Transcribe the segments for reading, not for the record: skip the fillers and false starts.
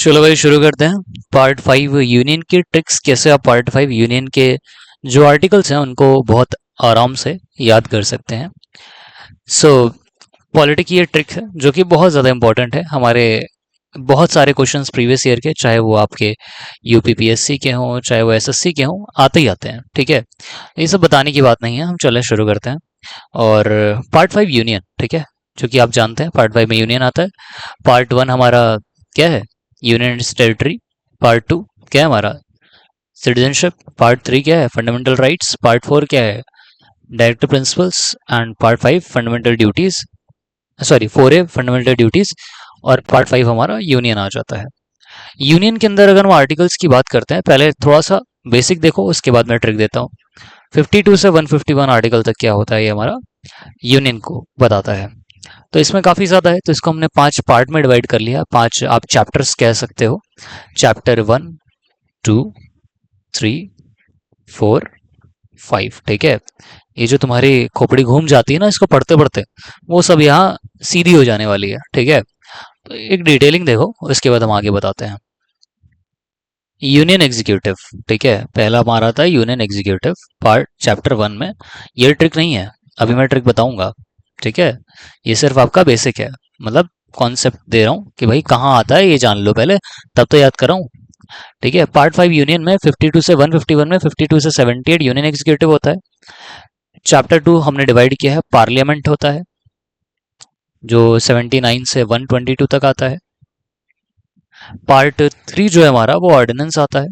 चलो भाई शुरू करते हैं। पार्ट 5 यूनियन की ट्रिक्स। कैसे आप पार्ट 5 यूनियन के जो आर्टिकल्स हैं उनको बहुत आराम से याद कर सकते हैं। सो पॉलिटी की ये ट्रिक है जो कि बहुत ज़्यादा इंपॉर्टेंट है हमारे बहुत सारे क्वेश्चंस प्रीवियस ईयर के, चाहे वो आपके यूपीपीएससी के हों चाहे वो एसएससी के हों, आते ही आते हैं। ठीक है, ये सब बताने की बात नहीं है, हम चले शुरू करते हैं। और पार्ट 5 यूनियन, ठीक है, जो कि आप जानते हैं पार्ट 5 में यूनियन आता है। पार्ट 1 हमारा क्या है? Union territory. पार्ट 2 क्या है हमारा? सिटीजनशिप। पार्ट 3 क्या है? Fundamental rights. पार्ट 4 क्या है? Directive principles. And part 5 fundamental duties, sorry 4A fundamental duties. और पार्ट 5 हमारा यूनियन आ जाता है। यूनियन के अंदर अगर हम आर्टिकल्स की बात करते हैं, पहले थोड़ा सा बेसिक देखो, उसके बाद मैं ट्रिक देता हूँ। 52 से 151 आर्टिकल तक क्या होता है, ये हमारा यूनियन को बताता है। तो इसमें काफ़ी ज़्यादा है, तो इसको हमने 5 पार्ट में डिवाइड कर लिया। 5 आप चैप्टर्स कह सकते हो। चैप्टर 1, 2, 3, 4, 5। ठीक है, ये जो तुम्हारी खोपड़ी घूम जाती है ना इसको पढ़ते पढ़ते, वो सब यहाँ सीधी हो जाने वाली है। ठीक है, तो एक डिटेलिंग देखो, उसके बाद हम आगे बताते हैं। यूनियन एग्जीक्यूटिव, ठीक है, पहला हमारा था यूनियन एग्जीक्यूटिव पार्ट चैप्टर 1 में। ये ट्रिक नहीं है, अभी मैं ट्रिक बताऊंगा। ठीक है, ये सिर्फ आपका बेसिक है, मतलब कॉन्सेप्ट दे रहा हूँ कि भाई कहाँ आता है ये जान लो पहले, तब तो याद कराऊँ। ठीक है, पार्ट 5 यूनियन में 52 से 151 में 52 से 78 यूनियन एग्जीक्यूटिव होता है। चैप्टर 2 हमने डिवाइड किया है, पार्लियामेंट होता है, जो 79 से 122 तक आता है। पार्ट 3 जो है हमारा वो ऑर्डिनेंस आता है,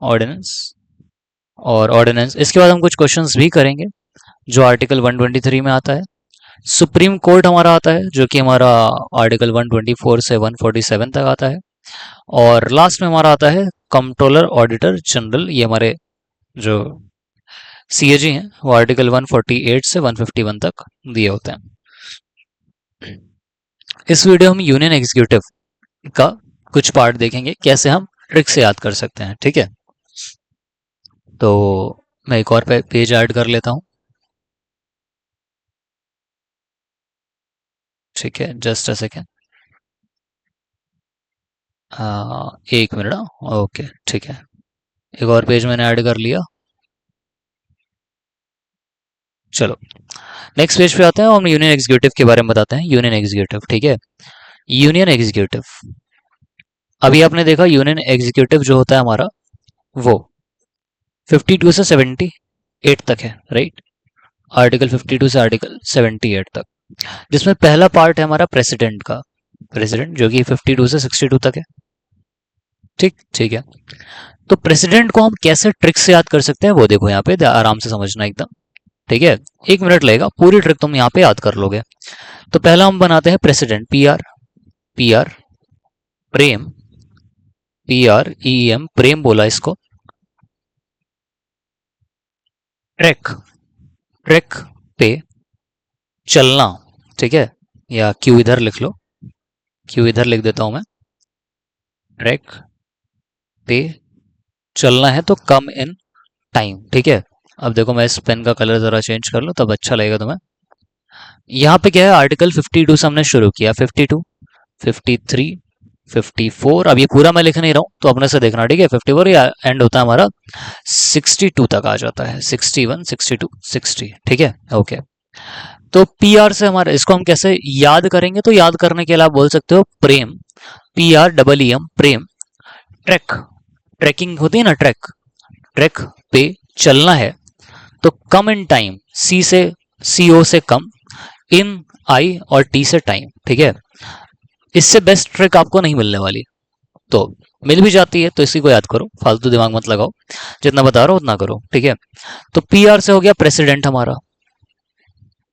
ऑर्डिनेंस। और ऑर्डिनेंस इसके बाद हम कुछ क्वेश्चंस भी करेंगे जो आर्टिकल 123 में आता है। सुप्रीम कोर्ट हमारा आता है, जो कि हमारा आर्टिकल 124 से 147 तक आता है। और लास्ट में हमारा आता है कंट्रोलर ऑडिटर जनरल, ये हमारे जो सीएजी हैं वो आर्टिकल 148 से 151 तक दिए होते हैं। इस वीडियो हम यूनियन एग्जीक्यूटिव का कुछ पार्ट देखेंगे, कैसे हम ट्रिक से याद कर सकते हैं। ठीक है, तो मैं एक और पेज ऐड कर लेता हूँ। ठीक है, जस्ट अ सेकेंड, एक मिनट। ओके ठीक है, एक और पेज मैंने ऐड कर लिया। चलो नेक्स्ट पेज पे आते हैं, हम यूनियन एग्जीक्यूटिव के बारे में बताते हैं। यूनियन एग्जीक्यूटिव, ठीक है, यूनियन एग्जीक्यूटिव। अभी आपने देखा यूनियन एग्जीक्यूटिव जो होता है हमारा वो 52 से 78 तक है, राइट। आर्टिकल 52 से आर्टिकल 78 तक, जिसमें पहला पार्ट है हमारा प्रेसिडेंट का, प्रेसिडेंट जो कि 52 से 62 तक है। ठीक ठीक है, तो प्रेसिडेंट को हम कैसे ट्रिक से याद कर सकते हैं वो देखो यहाँ पे, आराम से समझना एकदम। ठीक है, 1 मिनट लगेगा, पूरी ट्रिक तुम यहाँ पे याद कर लोगे। तो पहला हम बनाते हैं president, P R, P R, Prem, P R E M, Prem बोला इसको। ट्रैक, ट्रैक पे चलना, ठीक है, या क्यू इधर लिख लो, क्यू इधर लिख देता हूं मैं। ट्रैक पे चलना है तो कम इन टाइम। ठीक है, अब देखो मैं इस पेन का कलर जरा चेंज कर लूं तब अच्छा लगेगा तुम्हें। यहाँ पे क्या है, आर्टिकल 52 से हमने शुरू किया, 52, 53, 54। अब ये पूरा मैं लिख नहीं रहा हूँ तो अपने से देखना, ठीक है। 54 या एंड होता है हमारा 62 तक आ जाता है, 61, 62, 60। ठीक है, ओके। तो पी आर से हमारा इसको हम कैसे याद करेंगे, तो याद करने के लिए आप बोल सकते हो Prem, P R double E M, Prem. Track, tracking होती है ना, ट्रैक, ट्रैक पे चलना है तो कम इन टाइम, सी से, सी ओ से कम, इन आई और टी से टाइम। ठीक है, इससे बेस्ट ट्रिक आपको नहीं मिलने वाली। तो मिल भी जाती है तो इसी को याद करो, फालतू दिमाग मत लगाओ, जितना बता रहा हो उतना करो। ठीक है, तो पी आर से हो गया प्रेसिडेंट हमारा।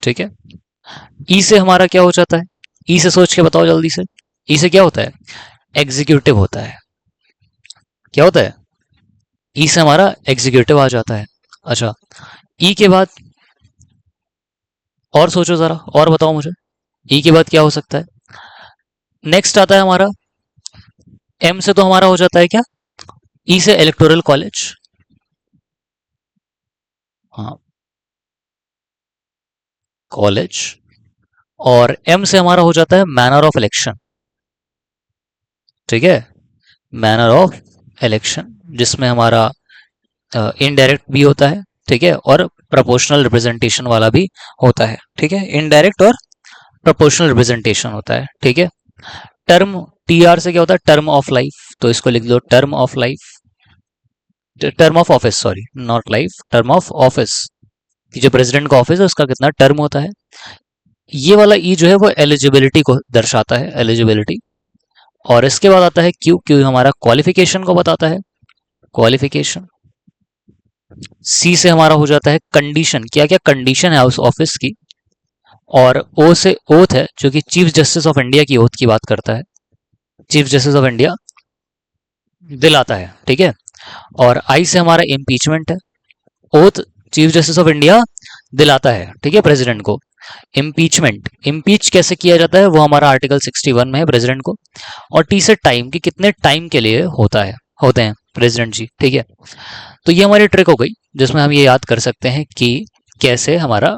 ठीक है, ई से हमारा क्या हो जाता है, ई से सोच के बताओ जल्दी से। ई से क्या होता है? एग्जीक्यूटिव होता है। क्या होता है? ई से हमारा एग्जीक्यूटिव आ जाता है। अच्छा, ई के बाद और सोचो जरा, और बताओ मुझे, ई के बाद क्या हो सकता है? नेक्स्ट आता है हमारा एम से, तो हमारा हो जाता है क्या? ई से इलेक्टोरल कॉलेज। हाँ, कॉलेज। और एम से हमारा हो जाता है मैनर ऑफ इलेक्शन। ठीक है, मैनर ऑफ इलेक्शन, जिसमें हमारा इनडायरेक्ट भी होता है, ठीक है, और प्रोपोर्शनल रिप्रेजेंटेशन वाला भी होता है, ठीक है, इनडायरेक्ट और प्रोपोर्शनल रिप्रेजेंटेशन होता है, ठीक है। टर्म, टीआर से क्या होता है, टर्म ऑफ लाइफ, तो इसको लिख दो term of life, term of office, sorry not life, term of office, कि जो प्रेसिडेंट का ऑफिस है उसका कितना टर्म होता है। ये वाला ई जो है वो एलिजिबिलिटी को दर्शाता है, एलिजिबिलिटी। और इसके बाद आता है क्यू, क्यू हमारा क्वालिफिकेशन को बताता है, क्वालिफिकेशन। सी से हमारा हो जाता है कंडीशन, क्या क्या कंडीशन है उस ऑफिस की। और ओ से ओथ है, जो कि चीफ जस्टिस ऑफ इंडिया की ओथ की बात करता है, चीफ जस्टिस ऑफ इंडिया दिलाता है, ठीक है। और आई से हमारा इम्पीचमेंट है, oath chief justice of India दिलाता है, ठीक है, प्रेसिडेंट को। इम्पीचमेंट, इम्पीच कैसे किया जाता है वो हमारा आर्टिकल 61 में है प्रेसिडेंट को। और टी से टाइम, कि कितने टाइम के लिए होते हैं प्रेसिडेंट जी, ठीक है। तो ये हमारी ट्रिक हो गई, जिसमें हम ये याद कर सकते हैं कि कैसे हमारा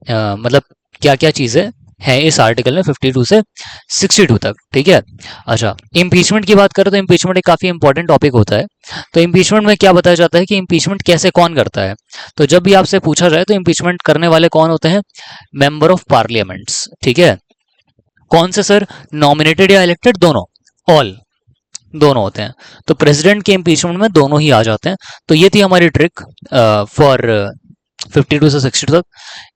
मतलब क्या क्या चीजें हैं इस आर्टिकल में 52 से 62 तक, ठीक है। अच्छा, इम्पीचमेंट की बात करें तो इम्पीचमेंट एक काफी इंपॉर्टेंट टॉपिक होता है। तो इम्पीचमेंट में क्या बताया जाता है कि इम्पीचमेंट कैसे कौन करता है। तो जब भी आपसे पूछा जाए तो इम्पीचमेंट करने वाले कौन होते हैं, मेंबर ऑफ पार्लियामेंट्स, ठीक है। कौन से सर, नॉमिनेटेड या इलेक्टेड, दोनों, ऑल, दोनों होते हैं। तो प्रेसिडेंट के इम्पीचमेंट में दोनों ही आ जाते हैं। तो ये थी हमारी ट्रिक फॉर 52 से 62 तक।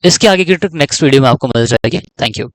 इसके आगे की ट्रिक नेक्स्ट वीडियो में आपको मिल जाएगी। Thank you.